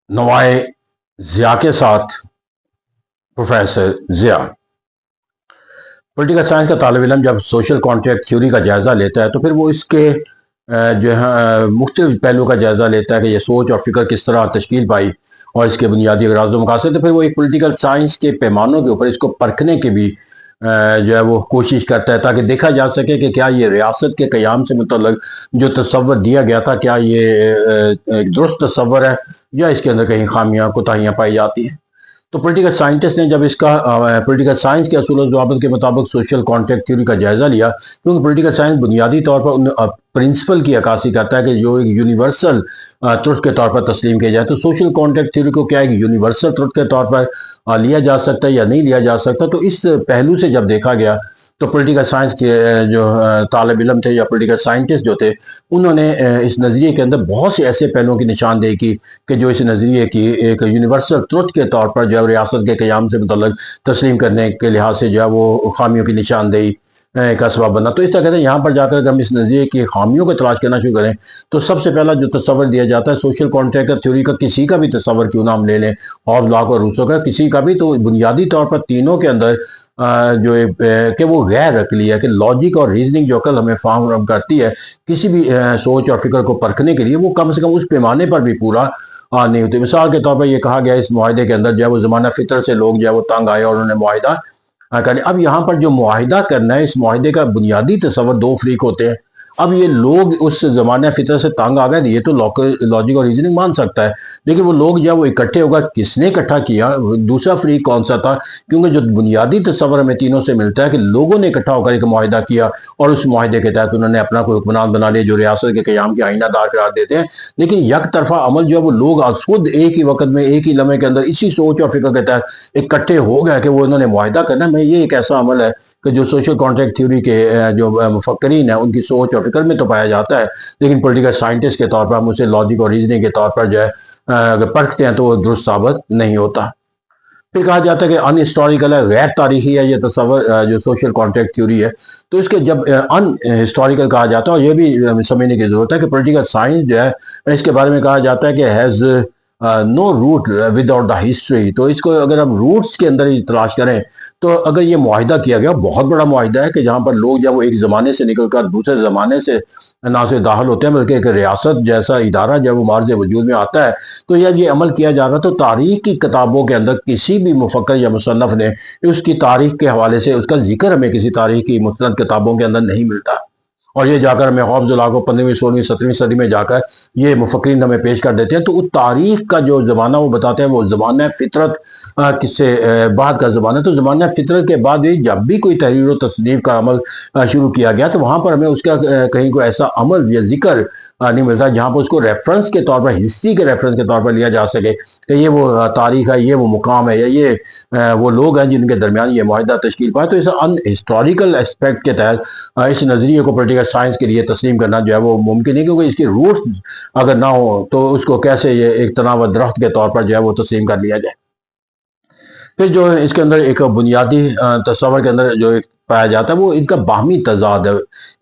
नवाए ज़िया के साथ professor Zia. Political science का तालिब इल्म जब सोशल कॉन्ट्रैक्ट थ्योरी का जायज़ा लेता है तो फिर वो इसके जो है मुख्तलिफ पहलू का जायज़ा लेता है कि ये सोच और फिक्र किस तरह तश्कील पाई और इसके बुनियादी अगराज़ व मकासद। तो फिर वो एक पॉलिटिकल साइंस के पैमानों के ऊपर इसको परखने की भी जो है वो कोशिश करता है ताकि देखा जा सके कि क्या ये रियासत के क़याम से मुतल्लिक़ जो तसव्वुर दिया गया था क्या ये एक दुरुस्त तसव्वुर है या इसके अंदर कहीं खामियां कोताहियां पाई जाती हैं। तो पॉलिटिकल साइंटिस्ट ने जब इसका पॉलिटिकल साइंस के असूल और ज़वाबित के मुताबिक सोशल कॉन्ट्रैक्ट थ्योरी का जायज़ा लिया, क्योंकि पॉलिटिकल साइंस बुनियादी तौर पर उन प्रिंसिपल की अक्कासी करता है कि जो एक यूनिवर्सल ट्रुथ के तौर पर तस्लीम किया जाए। तो सोशल कॉन्ट्रैक्ट थ्योरी को क्या एक यूनिवर्सल ट्रुथ के तौर पर लिया जा सकता है या नहीं लिया जा सकता। तो इस पहलू से जब देखा गया तो पॉलिटिकल साइंस के जो तालिब इल्म थे या पॉलिटिकल साइंटिस्ट जो थे उन्होंने इस नज़रिए के अंदर बहुत से ऐसे पहलुओं की निशानदेही की कि जो इस नज़रिए की एक यूनिवर्सल ट्रुथ के तौर पर जो है रियासत के क़याम से मुतल्लिक़ तस्लीम करने के लिहाज से जो है वो खामियों की निशानदेही का सबब बना। तो इस तरह कहते हैं यहाँ पर जाकर अगर हम इस नज़रिए की खामियों को तलाश करना शुरू करें तो सबसे पहला जो तस्वर दिया जाता है सोशल कॉन्ट्रैक्ट थ्योरी का, किसी का भी तस्वर क्यों ना हम ले लें, हॉब्स लॉक और रूसो का, किसी का भी, तो बुनियादी तौर पर तीनों के अंदर जो कि वो गैर अकली है कि लॉजिक और रीजनिंग जो अकल हमें फार्म करती है किसी भी सोच और फिक्र को परखने के लिए, वो कम से कम उस पैमाने पर भी पूरा नहीं होती। मिसाल के तौर पर यह कहा गया इस मुआहदे के अंदर जो है वो ज़माना फितर से लोग जो है वो तंग आए और उन्होंने मुआहदा करें। अब यहाँ पर जो मुआहदा करना है, इस मुआहदे का बुनियादी तस्वर दो फरीक होते हैं। अब ये लोग उस ज़माना फितर से तंग आ गए, ये तो लॉजिक और रीजनिंग मान सकता है, लेकिन वो लोग जब वो इकट्ठे होगा, किसने इकट्ठा किया, दूसरा फरीक कौन सा था, क्योंकि जो बुनियादी तस्वर हमें तीनों से मिलता है कि लोगों ने इकट्ठा होकर एक मुआहदा किया और उस मुआहदे के तहत उन्होंने अपना कोई हुक्मरान बना लिया जो रियासत के क़याम के आइनादार करार देते हैं। लेकिन यक तरफा अमल जो है वो लोग आज खुद एक ही वक्त में एक ही लम्हे के अंदर इसी सोच और फिक्र के तहत इकट्ठे हो गए कि वो उन्होंने मुआहदा करना है। ये एक ऐसा अमल है कि जो सोशल कॉन्ट्रैक्ट थ्योरी के जो मुफक्करीन है उनकी सोच और फिक्र में तो पाया जाता है, लेकिन पॉलिटिकल साइंटिस्ट के तौर पर हम उसे लॉजिक और रीजनिंग के तौर पर जो है अगर परखते हैं तो वो दुरुस्त साबित नहीं होता। फिर कहा जाता है कि अनहिस्टोरिकल है, गैर तारीखी है ये तस्वर जो सोशल कॉन्ट्रैक्ट थ्योरी है। तो इसके जब अनहिस्टोरिकल कहा जाता है, और ये भी समझने की जरूरत है कि पॉलिटिकल साइंस जो है इसके बारे में कहा जाता है कि has no root without the history. तो इसको अगर हम रूट्स के अंदर ही तलाश करें तो अगर ये मुआहिदा किया गया, बहुत बड़ा मुआहिदा है कि जहाँ पर लोग जब वो एक ज़माने से निकलकर दूसरे ज़माने से ना से दाखिल होते हैं, बल्कि एक रियासत जैसा इदारा जब वो मार्ज वजूद में आता है, तो जब ये अमल किया जा रहा, तो तारीख की किताबों के अंदर किसी भी मुफक्कर या मुसन्नफ़ ने उसकी तारीख के हवाले से उसका जिक्र हमें किसी तारीख की मुस्तनद किताबों के अंदर नहीं मिलता। और ये जाकर हमें हॉब्स को 15वीं 16वीं 17वीं सदी में जाकर ये मुफक्रीन हमें पेश कर देते हैं। तो उस तारीख का जो ज़माना वो बताते हैं वो ज़माना फितरत किससे बाद का ज़माना। तो ज़माना फितरत के बाद भी जब भी कोई तहरीर व तस्नीफ का अमल शुरू किया गया तो वहाँ पर हमें उसका कहीं कोई ऐसा अमल या जिक्र नहीं मिलता जहाँ पर उसको रेफरेंस के तौर पर, हिस्ट्री के रेफरेंस के तौर पर लिया जा सके कि ये वो तारीख है, ये वो मुकाम है, या ये वो लोग हैं जिनके दरमियान ये मुआहिदा तश्कील पाए। तो इस अन हिस्टोरिकल एस्पेक्ट के तहत इस नज़रिए को पॉलिटिकल साइंस के लिए तस्लीम करना जो है वो मुमकिन है, क्योंकि इसके रूट्स अगर ना हो तो उसको कैसे ये एक तनाव दरख्त के तौर पर जो है वो तस्लीम कर लिया जाए। फिर जो इसके अंदर एक बुनियादी तस्वर के अंदर जो एक पाया जाता है वो इनका बाहमी तजाद है,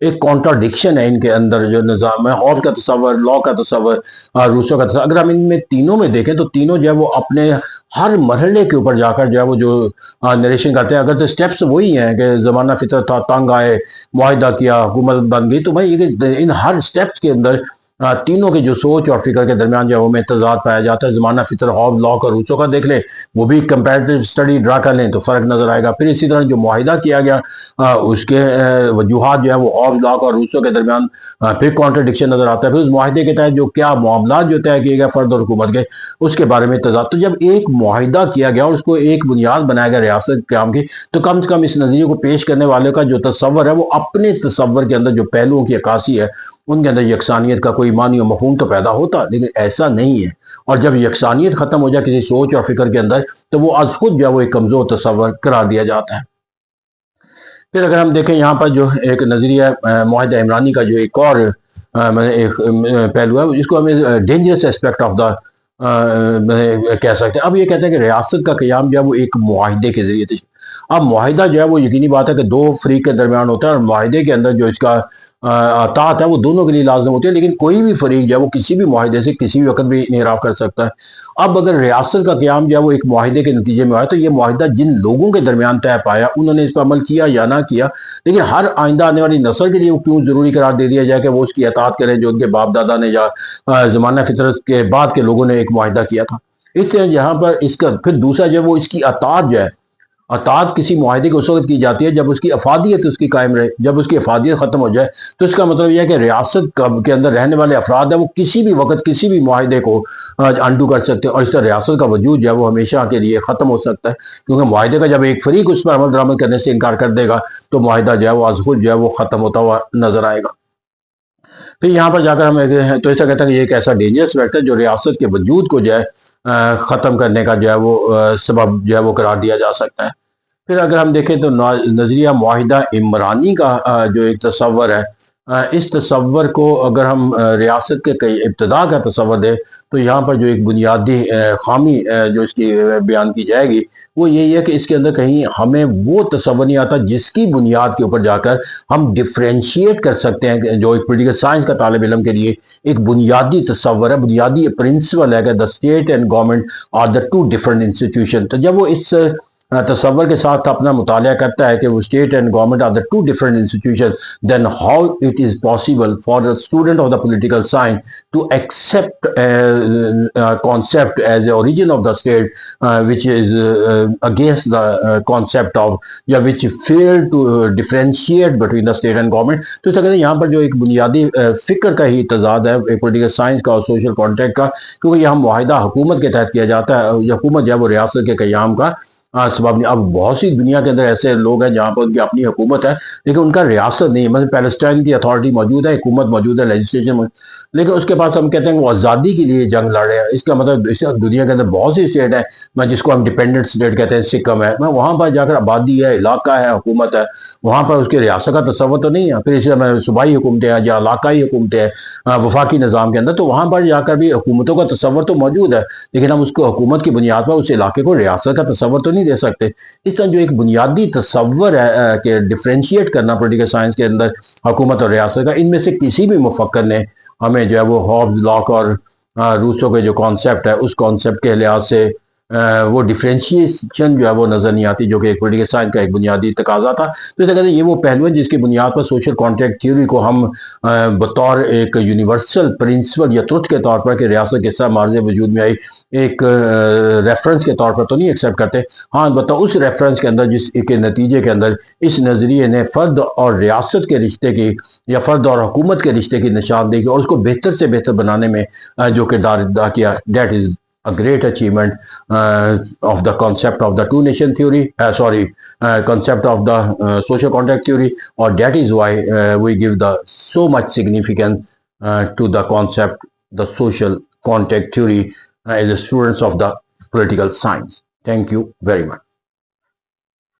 एक कॉन्ट्राडिक्शन है इनके अंदर जो निज़ाम है, हॉब्स का तस्वर, लॉ का तस्वर, रूसो का तस्वर। अगर हम इनमें तीनों में देखें तो तीनों जो है वो अपने हर मरहले के ऊपर जाकर जो है वो जो नरेशन करते हैं। अगर तो स्टेप्स वही हैं कि ज़माना फितर था, तंग आए, मुआहिदा किया, हुकूमत बन गई, तो भाई इन हर स्टेप्स के अंदर तीनों की जो सोच और फिक्र के दरमियान जो है वो तजाद पाया जाता है। ज़माना फितर, हॉब्स, लॉक और रूसो का देख लें, वो भी कंपैरेटिव स्टडी ड्रा कर लें तो फ़र्क नज़र आएगा। फिर इसी तरह जो मुआहिदा किया गया उसके वजूहात जो है वो हॉब्स, लॉक और रूसो के दरमियान फिर कॉन्ट्रडिक्शन नज़र आता है। फिर उस मुआहिदे के तहत जो क्या मामला जो तय किए गए फ़र्द और हुकूमत के, उसके बारे में तजाद। तो जब एक मुआहिदा किया गया और उसको एक बुनियाद बनाया गया रियासत क़याम की, तो कम से कम इस नज़रिए को पेश करने वाले का जो तस्वर है वो अपने तस्वर के अंदर जो पहलुओं की अक्कासी है उनके अंदर यकसानियत का कोई मानी और मफहूम तो पैदा होता, लेकिन ऐसा नहीं है। और जब यकसानियत ख़त्म हो जाए किसी सोच और फिक्र के अंदर तो वो आज खुद जो है वो एक कमज़ोर तस्वर करार दिया जाता है। फिर अगर हम देखें यहाँ पर जो एक नज़रिया मुआहिदा इमरानी का जो एक और एक पहलू है जिसको हमें डेंजरस एस्पेक्ट ऑफ द कह सकते हैं। अब ये कहते हैं कि रियासत का क़याम जो है वो एक मुआहिदे के ज़रिए। अब मुआहिदा जो है वो यकीनी बात है कि दो फरीक के दरमियान होता है, और मुआहिदे के अंदर जो इसका اطاعت ہے وہ دونوں کے لیے لازم ہوتی ہے، لیکن کوئی بھی فریق جو ہے وہ کسی بھی معاہدے سے کسی بھی وقت بھی انحراف کر سکتا ہے۔ اب اگر ریاست کا قیام جو ہے وہ ایک معاہدے کے نتیجے میں آیا تو یہ معاہدہ جن لوگوں کے درمیان طے پایا انہوں نے اس پر عمل کیا یا نہ کیا، لیکن ہر آئندہ آنے والی نسل کے لیے وہ کیوں ضروری قرار دے دیا جائے کہ وہ اس کی اطاعت کریں جو ان کے باپ دادا نے یا زمانہ فطرت کے بعد کے لوگوں نے ایک معاہدہ کیا تھا۔ اس طرح یہاں پر اس کا پھر دوسرا جو ہے وہ اس کی اطاعت جو ہے، اطاعت کسی معاہدے کو اس وقت کی جاتی ہے جب اس کی افادیت اس کی قائم رہے۔ جب اس کی افادیت ختم ہو جائے تو اس کا مطلب یہ ہے کہ ریاست کے اندر رہنے والے افراد ہیں وہ کسی بھی وقت کسی بھی معاہدے کو انڈو کر سکتے ہیں، اور اس طرح ریاست کا وجود جو ہے وہ ہمیشہ کے لیے ختم ہو سکتا ہے، کیونکہ معاہدے کا جب ایک فریق اس پر عمل درآمد کرنے سے انکار کر دے گا تو معاہدہ جو ہے وہ از خود جو ہے وہ ختم ہوتا ہوا نظر آئے گا۔ پھر یہاں پر جا کر ہم تو ایسا کہتے ہیں کہ یہ ایک ایسا ڈینجرس فیکٹ ہے جو ریاست کے وجود کو جو ہے ختم کرنے کا جو ہے وہ سبب جو ہے وہ قرار دیا جا سکتا ہے۔ پھر اگر ہم دیکھیں تو نظریہ معاہدہ عمرانی کا جو ایک تصور ہے، اس تصور کو اگر ہم ریاست کے کئی ابتدا کا تصور دیں تو یہاں پر جو ایک بنیادی خامی جو اس کی بیان کی جائے گی وہ یہی ہے کہ اس کے اندر کہیں ہمیں وہ تصور نہیں آتا جس کی بنیاد کے اوپر جا کر ہم ڈفرینشیٹ کر سکتے ہیں، جو ایک پولیٹیکل سائنس کا طالب علم کے لیے ایک بنیادی تصور ہے، بنیادی پرنسپل ہے کہ the state and government are the two different institution. تو جب وہ اس تصور کے ساتھ اپنا مطالعہ کرتا ہے کہ وہ state and government are the two different institution, then how it is possible for the student of the political science to accept concept as the origin of the state, which is against the concept of یا which fail to differentiate between the state and government۔ تو اس طرح یہاں پر جو ایک بنیادی فکر کا ہی تضاد ہے ایک پولیٹیکل سائنس کا اور سوشل کانٹیکٹ کا، کیونکہ یہاں معاہدہ حکومت کے تحت کیا جاتا ہے، یہ حکومت جو ہے وہ ریاست کے قیام کا سبب نہیں۔ اب بہت سی دنیا کے اندر ایسے لوگ ہیں جہاں پر ان کی اپنی حکومت ہے لیکن ان کا ریاست نہیں ہے، مثلا پیلسٹائن کی اتھارٹی موجود ہے، حکومت موجود ہے، لیجسلیشن، لیکن اس کے پاس ہم کہتے ہیں کہ وہ آزادی کے لیے جنگ لڑ رہے ہیں۔ اس کا مطلب دنیا کے اندر بہت سی اسٹیٹ ہیں جس کو ہم ڈیپینڈنٹ اسٹیٹ کہتے ہیں، سکم ہے، وہاں پر جا کر آبادی ہے، علاقہ ہے، حکومت ہے، وہاں پر اس کے ریاست کا تصور تو نہیں ہے۔ پھر اسی طرح صوبائی حکومتیں ہیں یا علاقائی حکومتیں ہیں وفاقی نظام کے اندر، تو وہاں پر جا کر بھی حکومتوں کا تصور تو موجود ہے لیکن ہم اس کو حکومت کی بنیاد پر اس علاقے کو ریاست کا تصور تو نہیں دے سکتے۔ اس طرح جو ایک بنیادی تصور ہے کہ ڈفرینشیٹ کرنا پولیٹیکل سائنس کے اندر حکومت اور ریاست کا، ان میں سے کسی بھی مفکر نے ہمیں جو ہے وہ ہابز، لاک اور روسو کے جو کانسیپٹ ہے اس کانسیپٹ کے لحاظ سے وہ ڈفرینشیشن جو ہے وہ نظر نہیں آتی جو کہ ایک پولیٹیکل سائنس کا ایک بنیادی تقاضا تھا۔ تو اس طرح یہ وہ پہلو ہے جس کی بنیاد پر سوشل کانٹیکٹ تھیوری کو ہم بطور ایک یونیورسل پرنسپل یا ٹروتھ کے طور پر کہ ریاست کس طرح مارز وجود میں آئی ایک ریفرنس کے طور پر تو نہیں ایکسیپٹ کرتے، ہاں البتہ اس ریفرنس کے اندر جس کے نتیجے کے اندر اس نظریے نے فرد اور ریاست کے رشتے کی یا فرد اور حکومت کے رشتے کی نشاندہی کی اور اس کو بہتر سے بہتر بنانے میں جو کردار ادا کیا، that is a great achievement of the concept of the two nation theory, concept of the social contract theory, or that is why we give the so much significance to the concept, the social contract theory as students of the political science. Thank you very much.